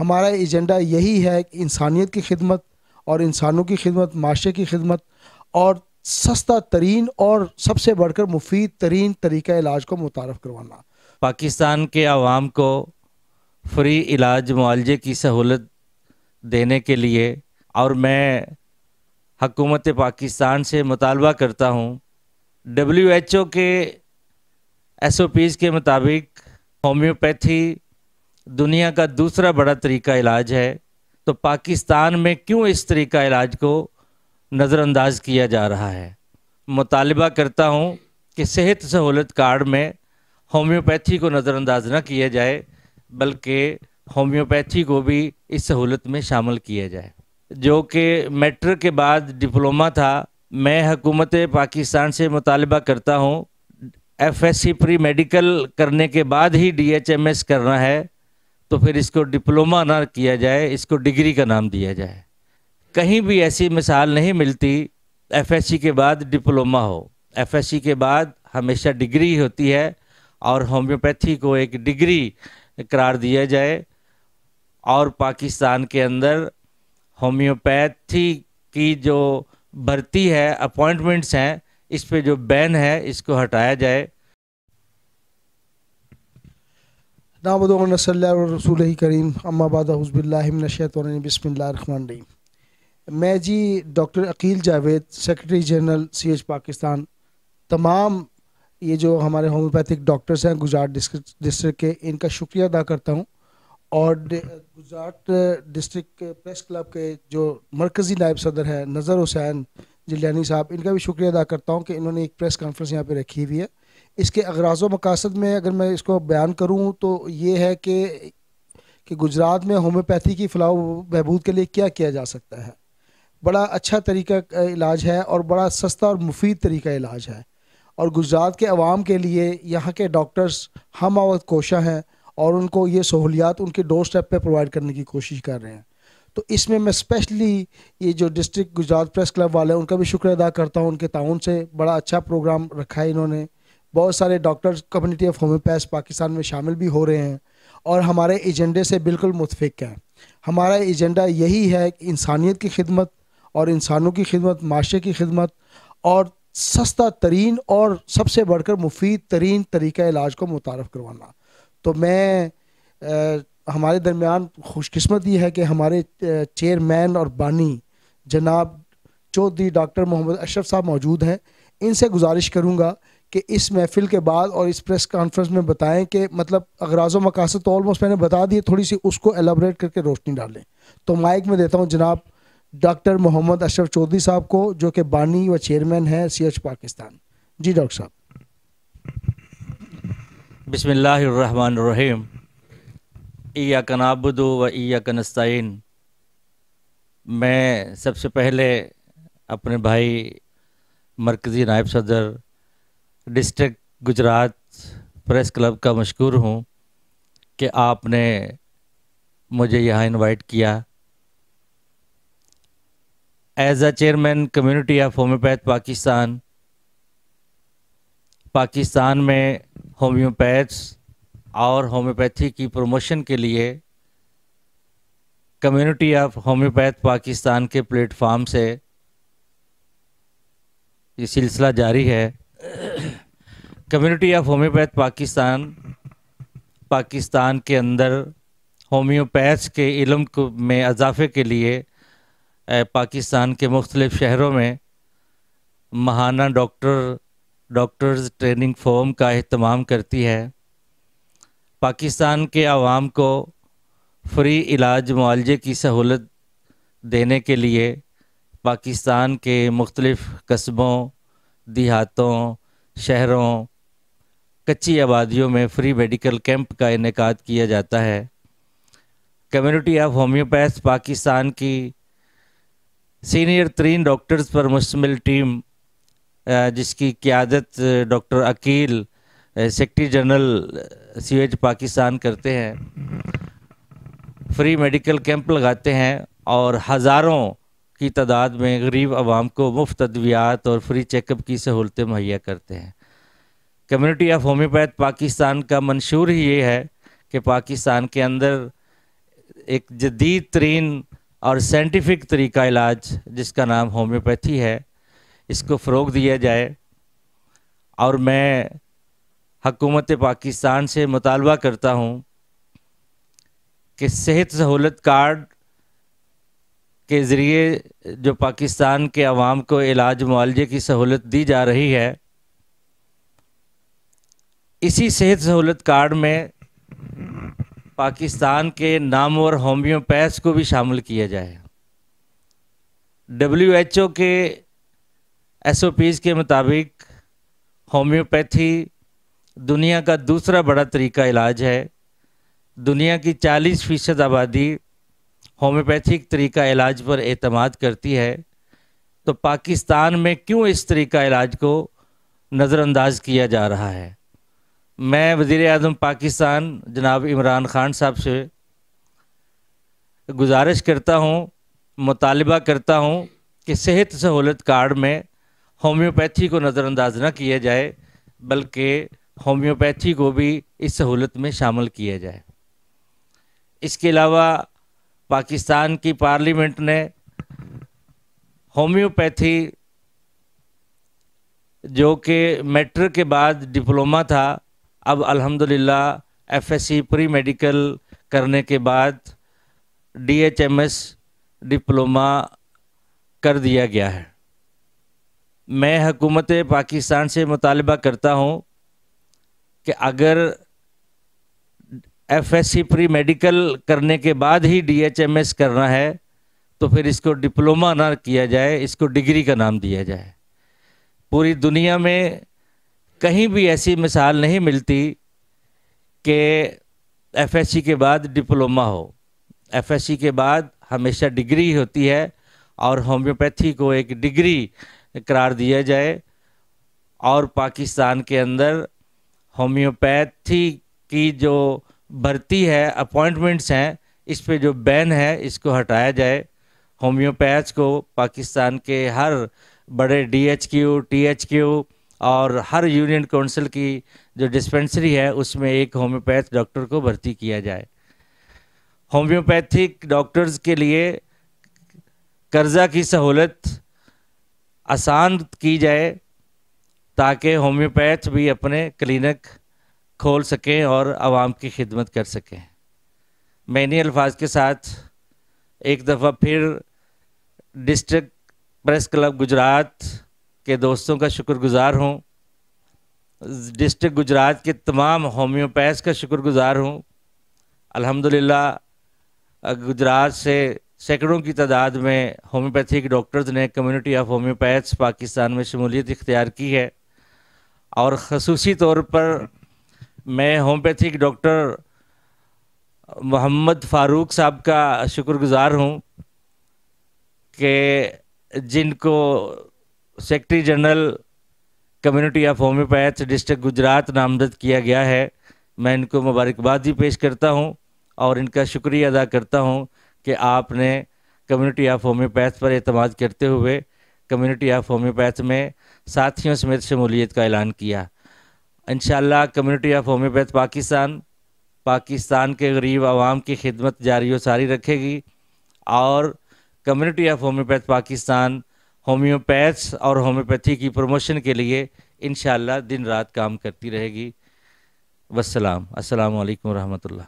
ہمارا ایجنڈا یہی ہے کہ انسانیت کی خدمت اور انسانوں کی خدمت، معاشرے کی خدمت اور سستا ترین اور سب سے بڑھ کر مفید ترین طریقہ علاج کو متعارف کروانا۔ پاکستان کے عوام کو فری علاج معالجے کی سہولت دینے کے لیے اور میں حکومت پاکستان سے مطالبہ کرتا ہوں، WHO کے SOPs کے مطابق ہومیوپیتھی دنیا کا دوسرا بڑا طریقہ علاج ہے، تو پاکستان میں کیوں اس طریقہ علاج کو نظر انداز کیا جا رہا ہے؟ مطالبہ کرتا ہوں کہ صحت سہولت کارڈ میں ہومیوپیتھی کو نظر انداز نہ کیا جائے، بلکہ ہومیوپیتھی کو بھی اس سہولت میں شامل کیا جائے۔ جو کہ میٹرک کے بعد ڈپلومہ تھا، میں حکومت پاکستان سے مطالبہ کرتا ہوں FSC پری میڈیکل کرنے کے بعد ہی DHMS کرنا ہے تو پھر اس کو ڈپلومہ نہ کیا جائے، اس کو ڈگری کا نام دیا جائے۔ کہیں بھی ایسی مثال نہیں ملتی FSC کے بعد ڈپلومہ ہو، FSC کے بعد ہمیشہ ڈگری ہوتی ہے، اور ہومیوپیتھی کو ایک ڈگری قرار دیا جائے، اور پاکستان کے اندر ہومیوپیتھی کی جو بھرتی ہے، اپوائنٹمنٹس ہیں، اس پہ جو بین ہے اس کو ہٹایا جائے۔ نحمدہ و نصلی علی رسولہ کریم، اما بعد، اعوذ باللہ من الشیطان الرجیم، بسم اللہ الرحمن الرحیم۔ میں جی doctor Aqeel Javed, secretary general CH Pakistan, تمام یہ جو ہمارے ہومیوپیتھک ڈاکٹرز ہیں گجرات ڈسٹرکٹ کے، ان کا شکریہ ادا کرتا ہوں، اور گجرات ڈسٹرکٹ پریس کلب کے جو مرکزی نائب صدر ہیں نظر حسین جلیانی صاحب، ان کا بھی شکریہ ادا کرتا ہوں کہ انہوں نے ایک پریس کانفرنس یہاں پہ رکھی ہوئی ہے۔ اس کے اغراض و مقاصد میں اگر میں اس کو بیان کروں تو یہ ہے کہ گجرات میں ہومیوپیتھی کی فلاح و بہبود کے لیے کیا کیا جا سکتا ہے۔ بڑا اچھا طریقہ علاج ہے اور بڑا سستا اور مفید طریقہ علاج ہے، اور گجرات کے عوام کے لیے یہاں کے ڈاکٹرز ہم آوت کوشاں ہیں اور ان کو یہ سہولیات ان کے ڈور سٹیپ پہ پرووائڈ کرنے کی کوشش کر رہے ہیں۔ تو اس میں اسپیشلی یہ جو ڈسٹرکٹ گجرات پریس کلب والے ہیں ان کا بھی شکریہ ادا کرتا ہوں، ان کے تعاون سے بڑا اچھا پروگرام رکھا ہے انہوں نے۔ بہت سارے doctors community of homeopath Pakistan میں شامل بھی ہو رہے ہیں اور ہمارے ایجنڈے سے بالکل متفق ہیں۔ ہمارا ایجنڈا یہی ہے کہ انسانیت کی خدمت اور انسانوں کی خدمت، معاشرے کی خدمت اور سستا ترین اور سب سے بڑھ کر مفید ترین طریقہ علاج کو متعارف کروانا۔ تو میں ہمارے درمیان خوش قسمت یہ ہے کہ ہمارے چیئرمین اور بانی جناب چودھری ڈاکٹر محمد اشرف صاحب موجود ہیں۔ ان سے گزارش کروں گا کہ اس محفل کے بعد اور اس پریس کانفرنس میں بتائیں کہ مطلب اغراض و مقاصد تو آلموسٹ میں نے بتا دیے، تھوڑی سی اس کو ایلیبریٹ کر کے روشنی ڈالیں۔ تو مائک میں دیتا ہوں جناب ڈاکٹر محمد اشرف چودھری صاحب کو، جو کہ بانی و چیئرمین ہیں CH پاکستان۔ جی ڈاکٹر صاحب۔ بسم اللہ الرحمن الرحیم۔ ایاک نعبد و ایاک نستعین۔ میں سب سے پہلے اپنے بھائی مرکزی نائب صدر ڈسٹرکٹ گجرات پریس کلب کا مشکور ہوں کہ آپ نے مجھے یہاں انوائٹ کیا۔ As a chairman community of homeopath Pakistan میں ہومیوپیتھس اور ہومیوپیتھی کی پروموشن کے لیے کمیونٹی آف ہومیوپیتھ پاکستان کے پلیٹ فارم سے یہ سلسلہ جاری ہے۔ کمیونٹی آف ہومیوپیتھ پاکستان کے اندر ہومیوپیتھس کے علم میں اضافے کے لیے پاکستان کے مختلف شہروں میں ماہانہ ڈاکٹرز ٹریننگ فورم کا اہتمام کرتی ہے۔ پاکستان کے عوام کو فری علاج معالجے کی سہولت دینے کے لیے پاکستان کے مختلف قصبوں، دیہاتوں، شہروں، کچی آبادیوں میں فری میڈیکل کیمپ کا انعقاد کیا جاتا ہے۔ کمیونٹی آف ہومیوپیتھ پاکستان کی سینئر ترین ڈاکٹرز پر مشتمل ٹیم، جس کی قیادت doctor Aqeel secretary general CH Pakistan کرتے ہیں، فری میڈیکل کیمپ لگاتے ہیں اور ہزاروں کی تعداد میں غریب عوام کو مفت ادویات اور فری چیک اپ کی سہولتیں مہیا کرتے ہیں۔ کمیونٹی آف ہومیوپیتھ پاکستان کا منشور ہی یہ ہے کہ پاکستان کے اندر ایک جدید ترین اور سائنٹیفک طریقہ علاج جس کا نام ہومیوپیتھی ہے، اس کو فروغ دیا جائے، اور میں حکومت پاکستان سے مطالبہ کرتا ہوں کہ صحت سہولت کارڈ کے ذریعے جو پاکستان کے عوام کو علاج معالجے کی سہولت دی جا رہی ہے، اسی صحت سہولت کارڈ میں پاکستان کے نامور ہومیوپیتھ کو بھی شامل کیا جائے۔ WHO کے SOPs کے مطابق ہومیوپیتھی دنیا کا دوسرا بڑا طریقہ علاج ہے۔ دنیا کی 40% آبادی ہومیوپیتھک طریقہ علاج پر اعتماد کرتی ہے، تو پاکستان میں کیوں اس طریقہ علاج کو نظر انداز کیا جا رہا ہے؟ میں وزیر اعظم پاکستان جناب عمران خان صاحب سے گزارش کرتا ہوں، مطالبہ کرتا ہوں کہ صحت سہولت کارڈ میں ہومیوپیتھی کو نظر انداز نہ کیا جائے، بلکہ ہومیوپیتھی کو بھی اس سہولت میں شامل کیا جائے۔ اس کے علاوہ پاکستان کی پارلیمنٹ نے ہومیوپیتھی جو کہ میٹرک کے بعد ڈپلومہ تھا، اب الحمدللہ FSc پری میڈیکل کرنے کے بعد DHMS ڈپلومہ کر دیا گیا ہے۔ میں حکومت پاکستان سے مطالبہ کرتا ہوں کہ اگر FSc پری میڈیکل کرنے کے بعد ہی DHMS کرنا ہے تو پھر اس کو ڈپلومہ نہ کیا جائے، اس کو ڈگری کا نام دیا جائے۔ پوری دنیا میں کہیں بھی ایسی مثال نہیں ملتی کہ FSc کے بعد ڈپلومہ ہو۔ FSc کے بعد ہمیشہ ڈگری ہوتی ہے، اور ہومیوپیتھی کو ایک ڈگری قرار دیا جائے، اور پاکستان کے اندر ہومیوپیتھی کی جو بھرتی ہے، اپوائنٹمنٹس ہیں، اس پہ جو بین ہے اس کو ہٹایا جائے۔ ہومیوپیتھ کو پاکستان کے ہر بڑے DHQ THQ اور ہر یونین کونسل کی جو ڈسپنسری ہے اس میں ایک ہومیوپیتھ ڈاکٹر کو بھرتی کیا جائے۔ ہومیوپیتھک ڈاکٹرز کے لیے قرضہ کی سہولت آسان کی جائے تاکہ ہومیوپیتھ بھی اپنے کلینک کھول سکیں اور عوام کی خدمت کر سکیں۔ میں انہی الفاظ کے ساتھ ایک دفعہ پھر ڈسٹرکٹ پریس کلب گجرات کے دوستوں کا شکر گزار ہوں، ڈسٹرکٹ گجرات کے تمام ہومیوپیتھ کا شکر گزار ہوں۔ الحمدللہ گجرات سے سینکڑوں کی تعداد میں ہومیوپیتھک ڈاکٹرز نے کمیونٹی آف ہومیوپیتھس پاکستان میں شمولیت اختیار کی ہے، اور خصوصی طور پر میں ہومیوپیتھک ڈاکٹر محمد فاروق صاحب کا شکر گزار ہوں کہ جن کو secretary general community of homeopath district Gujarat نامزد کیا گیا ہے۔ میں ان کو مبارکباد بھی پیش کرتا ہوں اور ان کا شکریہ ادا کرتا ہوں کہ آپ نے کمیونٹی آف ہومیوپیتھ پر اعتماد کرتے ہوئے کمیونٹی آف ہومیوپیتھ میں ساتھیوں سمیت شمولیت کا اعلان کیا۔ انشاءاللہ کمیونٹی آف ہومیوپیتھ پاکستان کے غریب عوام کی خدمت جاری و ساری رکھے گی، اور کمیونٹی آف ہومیوپیتھ پاکستان ہومیوپیتھس اور ہومیوپیتھی کی پروموشن کے لیے انشاءاللہ دن رات کام کرتی رہے گی۔ السلام علیکم ورحمۃ اللہ۔